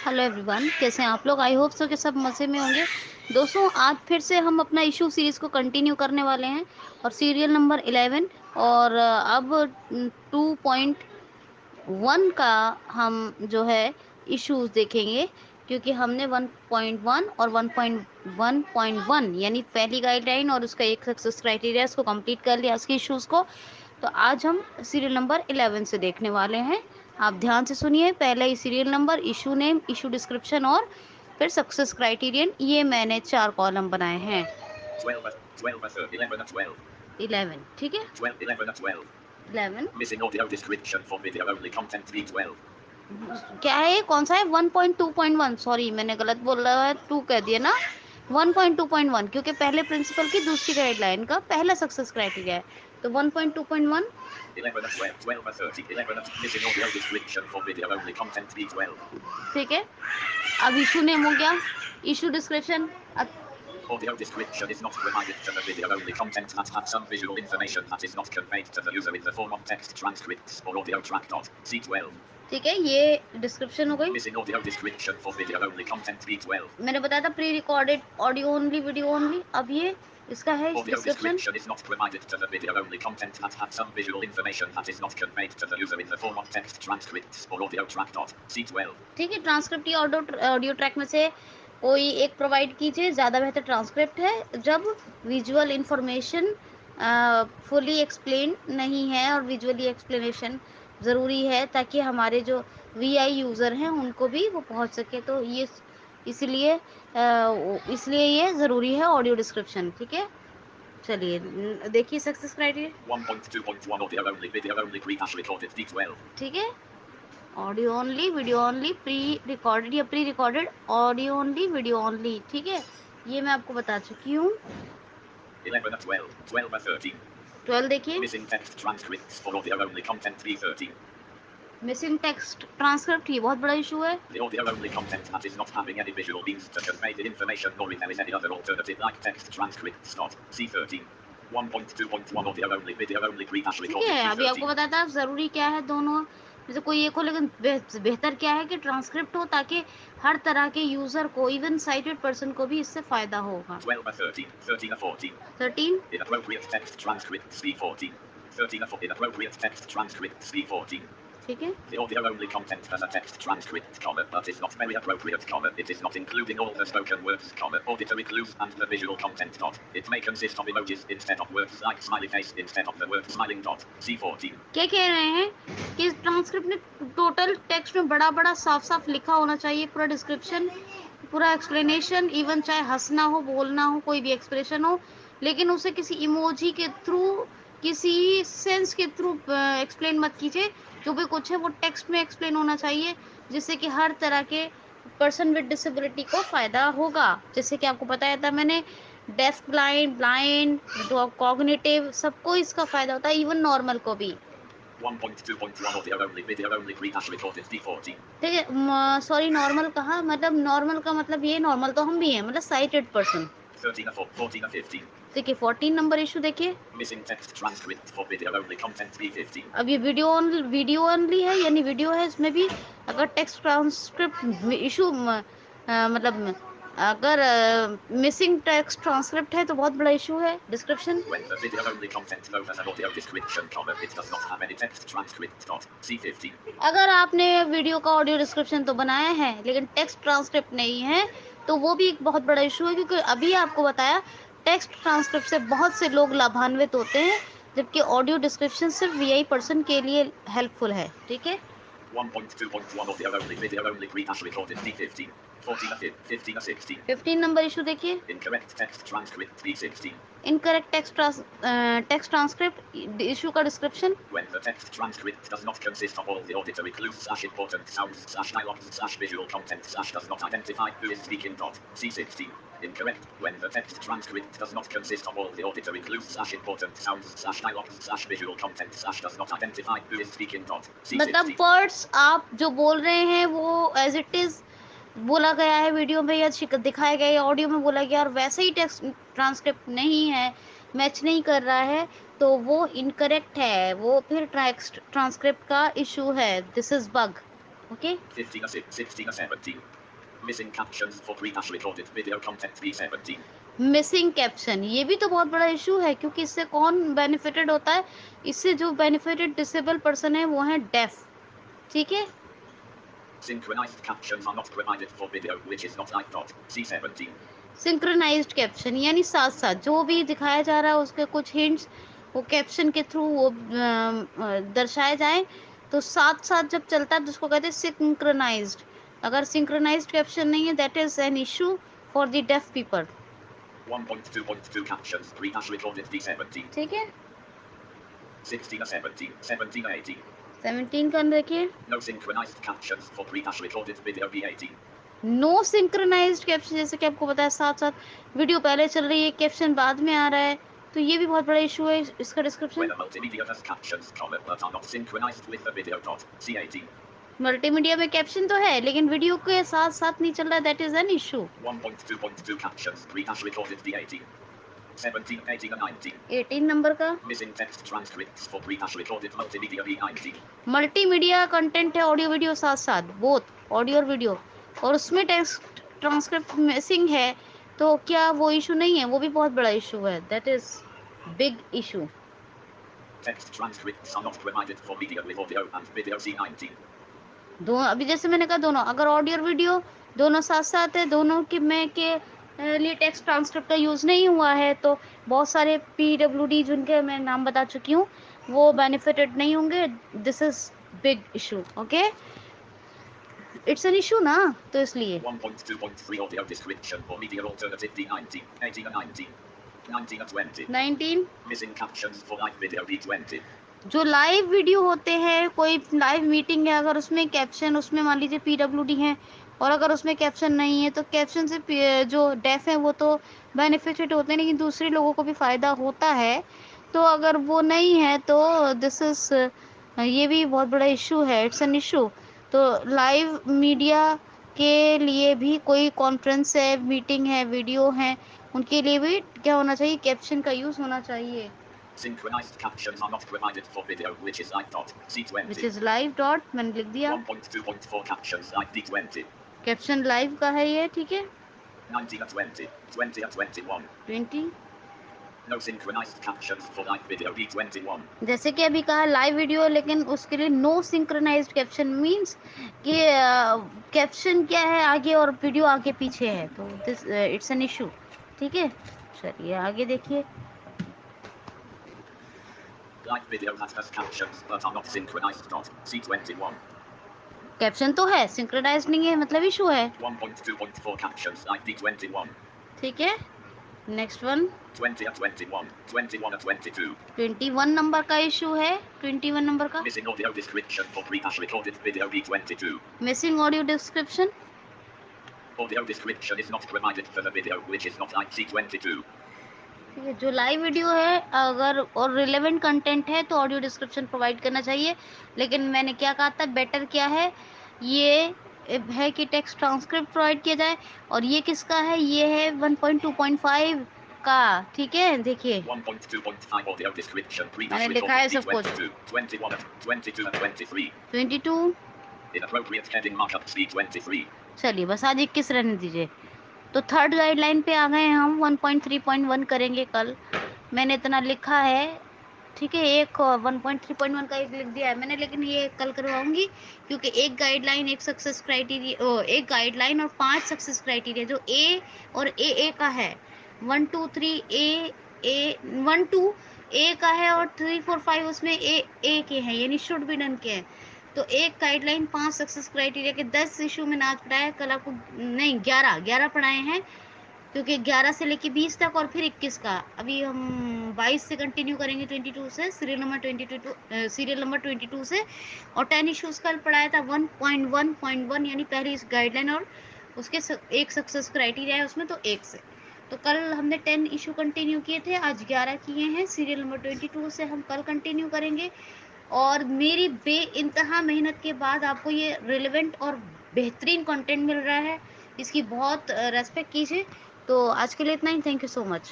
Hello everyone, कैसे हैं आप लोग? आई होप सो कि सब मज़े में होंगे। दोस्तों, आज फिर से हम अपना इशू सीरीज़ को कंटिन्यू करने वाले हैं और सीरियल नंबर 11 और अब 2.1 का हम जो है इश्यूज देखेंगे, क्योंकि हमने 1.1 और 1.1.1 यानी पहली गाइडलाइन और उसका एक सक्सेस क्राइटेरिया को कंप्लीट कर लिया उसके इश्यूज को। तो आज हम सीरियल नंबर 11 से देखने वाले हैं। आप ध्यान से सुनिए। पहले ही serial number, issue name, issue description और फिर सक्सेस क्राइटेरियन, ये मैंने 4 कॉलम बनाए हैं। 11, ठीक है। 11 क्या है? कौन सा है? 1.2.1। सॉरी, मैंने गलत बोल रहा है, 2 कह दिया ना। 1.2.1 क्योंकि पहले प्रिंसिपल की दूसरी गाइडलाइन का पहला सक्सेस क्राइटेरिया है। तो 1.2.1 ठीक है। अब इशू नेम हो गया, issue description. Audio description is not provided to the video, only content that has some visual information that is not conveyed to the user in the form of text transcripts or audio track. C12. ठीक है, ये description हो गई। Missing audio description for video only content B12. मैंने बताया था pre recorded audio only, video only. अब ये इसका है Audio description. description is not provided to the video, only content that has some visual information that is not conveyed to the user in the form of text transcripts or audio track. C12. ठीक है, transcript या audio track में से कोई एक provide कीजिए। ज़्यादा बेहतर ट्रांसक्रिप्ट है जब विजुअल इंफॉर्मेशन फुली एक्सप्लेन नहीं है, और विजुअली एक्सप्लेनेशन ज़रूरी है ताकि हमारे जो वीआई यूज़र हैं उनको भी वो पहुंच सके। तो ये इसलिए ये ज़रूरी है ऑडियो डिस्क्रिप्शन। ठीक है, चलिए देखिए success criteria. 1.2.1 audio only, video only, pre-recorded D12. ठीक है, audio only, video only, pre recorded या pre recorded, audio only, video only. ठीक है, ये मैं आपको बता चुकी हूँ। 11 12, 12 13. 12 देखिए, Missing text transcripts for audio only content B13. Missing text transcript, ये बहुत बड़ा इशू है। The audio only content that is not having any visual means to convey the information, nor if there is any other alternative like text transcripts. C13. 1.2.1 audio only, video only, ठीक pre-recorded है, अभी आपको D13. बताया था ज़रूरी क्या है दोनों में से कोई एक हो, लेकिन बेहतर क्या है कि ट्रांसक्रिप्ट हो, ताकि हर तरह के यूज़र को, इवन साइटेड पर्सन को भी इससे फ़ायदा होगा। 12 13, 13 14. 13 Inappropriate text transcripts C14. 13 4. Inappropriate text transcripts C14. ठीक है। The audio only content has a text transcript, but is not very appropriate, It is not including all the spoken words, auditory clues and the visual content. It may consist of emojis instead of words like smiley face instead of the word smiling. C14. क्या कह रहे हैं कि transcript में total text में बड़ा बड़ा साफ साफ लिखा होना चाहिए, पूरा डिस्क्रिप्शन, पूरा एक्सप्लेनेशन, इवन चाहे हंसना हो, बोलना हो, कोई भी एक्सप्रेशन हो, लेकिन उसे किसी इमोजी के थ्रू, किसी सेंस के थ्रू एक्सप्लेन मत कीजिए। जो भी कुछ है वो टेक्स्ट में एक्सप्लेन होना चाहिए, जिससे कि हर तरह के पर्सन विद डिसेबिलिटी को फ़ायदा होगा। जैसे कि आपको बताया था मैंने, डेफ, ब्लाइंड, ब्लाइंड, कॉग्निटिव, सबको इसका फ़ायदा होता है, इवन नॉर्मल को भी। 1.2.1 audio only, video only, pre-recorded D14. ठीक है, सॉरी, नॉर्मल कहा, मतलब नॉर्मल का मतलब ये, नॉर्मल तो हम भी हैं, मतलब साइटेड पर्सन। 13 4, 14 15. देखिए 14 नंबर इशू देखिए। Missing text transcript for video only content B15. अब ये वीडियो ओनली है, यानी वीडियो है, इसमें भी अगर टेक्स्ट ट्रांसक्रिप्ट इशू मतलब अगर मिसिंग टेक्स्ट ट्रांसक्रिप्ट है तो बहुत बड़ा इशू है। Description, When the video only content known as an audio description, it does not have any text transcript. C15. अगर आपने वीडियो का ऑडियो डिस्क्रिप्शन तो बनाया है लेकिन टेक्स्ट ट्रांसक्रिप्ट नहीं है, तो वो भी एक बहुत बड़ा इशू है, क्योंकि अभी आपको बताया टेक्स्ट ट्रांसक्रिप्ट से बहुत से लोग लाभान्वित होते हैं, जबकि ऑडियो डिस्क्रिप्शन सिर्फ वीआई पर्सन के लिए हेल्पफुल है। ठीक है, 1.2.1 audio only, video only, pre-recorded D15. 14 15 16. 15 number issue देखिए। Incorrect text transcript D16. Incorrect text transcript, issue का description. When the text transcript does not consist of all the auditory clues /important sounds /dialogues /visual content does not identify who is speaking. C16. Incorrect. When the text transcript does not consist of all the auditory clues /important sounds /dialogues /visual content does not identify who is speaking. मतलब C16. Words आप जो बोल रहे हैं वो as it is बोला गया है वीडियो में, या दिखाया गया है, या ऑडियो में बोला गया, और वैसे ही टेक्स्ट ट्रांसक्रिप्ट नहीं है, मैच नहीं कर रहा है, तो वो इनकरेक्ट है, वो फिर टेक्स्ट ट्रांसक्रिप्ट का इशू है। This is bug. Okay. 15 or 17. Missing captions for pre-recorded video content B17. Missing caption, ये भी तो बहुत बड़ा इशू है, क्योंकि इससे कौन बेनिफिटेड होता है? इससे जो बेनिफिटेड डिसेबल पर्सन है वो है डेफ, ठीक है। Synchronized captions are not provided for video which is not live. C17. Synchronised caption यानी साथ साथ जो भी दिखाया जा रहा है उसके कुछ हिंट्स वो कैप्शन के थ्रू वो दर्शाए जाए, तो साथ साथ जब चलता है तो उसको कहते हैं सिंक्रोनाइज्ड। अगर सिंक्रोनाइज्ड कैप्शन नहीं है, that is an issue for the deaf people. 1.2.2 captions pre-recorded D17. ठीक है। 16 or 17. 17 or 18. 17 का देखिए। No synchronized captions for pre-recorded video B18. No synchronised caption, जैसे कि आपको पता है साथ साथ वीडियो पहले चल रही है, कैप्शन बाद में आ रहा है, तो ये भी बहुत बड़ा इशू है इसका description. Whether multimedia has captions, but are not synchronized with the video. C18. Multimedia में कैप्शन तो है लेकिन वीडियो के साथ साथ नहीं चल रहा है, that is an issue. 1.2.2 captions pre-recorded D18. 17, 18 and 19. 18 number का Missing text transcripts for pre-recorded multimedia B19. Multimedia content है, ऑडियो वीडियो साथ साथ, बोथ ऑडियो और वीडियो, और उसमें टेक्स्ट ट्रांसक्रिप्ट मिसिंग है, तो क्या वो इशू नहीं है? वो भी बहुत बड़ा इशू है, that is big issue. Text transcripts are not provided for video with audio and video C19. दो अभी जैसे मैंने कहा दोनों, अगर ऑडियो और वीडियो दोनों साथ साथ है, दोनों की में के लिए टेक्स्ट ट्रांसक्रिप्ट का यूज़ नहीं हुआ है, तो बहुत सारे PWD जिनके मैं नाम बता चुकी हूँ वो बेनिफिटेड नहीं होंगे। This is big issue, okay, it's an issue ना, तो इसलिए 1.2.3 audio description for media alternative D19. 18 and 19. 19 and 20. 19 Missing captions for live video B20. जो लाइव वीडियो होते हैं, कोई लाइव मीटिंग है, अगर उसमें कैप्शन, उसमें मान लीजिए PWD है और अगर उसमें कैप्शन नहीं है, तो कैप्शन से जो डेफ है वो तो बेनिफिटेड होते हैं, लेकिन दूसरे लोगों को भी फ़ायदा होता है। तो अगर वो नहीं है तो दिस इज ये भी बहुत बड़ा इशू है, इट्स एन इशू। तो लाइव मीडिया के लिए भी कोई कॉन्फ्रेंस है, मीटिंग है, वीडियो है, उनके लिए भी क्या होना चाहिए? कैप्शन का यूज़ होना चाहिए। Synchronized captions are not provided for video which is live. C20. Which is live dot, मैंने लिख दिया। 1.2.4 captions live D20. Caption live का है ये, ठीक है। 19 and 20. 20 and 21. 20 No synchronized captions for live video B21. जैसे कि अभी कहा लाइव वीडियो, लेकिन उसके लिए नो सिंक्रोनाइज्ड कैप्शन मींस कि कैप्शन क्या है आगे और वीडियो आगे पीछे है, तो दिस इट्स एन इशू, ठीक है। चलिए आगे देखिए। Live video that has captions but are not synchronized. C21. Caption तो है, सिंक्रोनाइज्ड नहीं है, मतलब इशू है, 1.2.4 captions live D21. ठीक है। Next one 20 and 21. 21 and 22. 21 number का इशू है, 21 नंबर का Missing audio description for pre-recorded video B22. Missing audio description. Audio description is not provided for the video which is not live. C22. ठीक है, जो live video है अगर और relevant content है तो ऑडियो डिस्क्रिप्शन प्रोवाइड करना चाहिए, लेकिन मैंने क्या कहा था, बेटर क्या है, ये है कि टेक्स्ट ट्रांसक्रिप्ट प्रोवाइड किया जाए, और ये किसका है? ये है 1.2.5 का, ठीक है। देखिए 1.2.5 audio description मैंने लिखा है सब कुछ। 22, 21 and 22 and 23. 22 Inappropriate heading markup C23. चलिए बस आज 21 रहने दीजिए। तो थर्ड गाइडलाइन पे आ गए हम, 1.3.1 करेंगे कल, मैंने इतना लिखा है, ठीक है। एक 1.3.1 का एक लिख दिया है मैंने, लेकिन ये कल करवाऊंगी, क्योंकि एक गाइडलाइन एक सक्सेस क्राइटेरिया, एक गाइडलाइन और 5 सक्सेस क्राइटेरिया जो ए और ए का है, 1 2 3 ए 1 2 ए का है और 3 4 5 उसमें ए के हैं, यानी शुड बी डन के हैं। तो एक गाइडलाइन 5 सक्सेस क्राइटेरिया के 10 इशू में आज पढ़ाया, कल आपको नहीं 11 पढ़ाए हैं, क्योंकि 11 से लेके 20 तक और फिर 21 का, अभी हम 22 से कंटिन्यू करेंगे, 22 से सीरियल नंबर 22 से, और 10 इश्यूज कल पढ़ाया था 1.1.1 यानी पहली इस गाइडलाइन, और उसके एक सक्सेस क्राइटेरिया है उसमें, तो एक से, तो कल हमने 10 इशू कंटिन्यू किए थे, आज 11 किए हैं, सीरियल नंबर 22 से हम कल कंटिन्यू करेंगे। और मेरी बेइंतहा मेहनत के बाद आपको ये रिलेवेंट और बेहतरीन कंटेंट मिल रहा है, इसकी बहुत रेस्पेक्ट कीजिए। तो आज के लिए इतना ही, थैंक यू सो मच।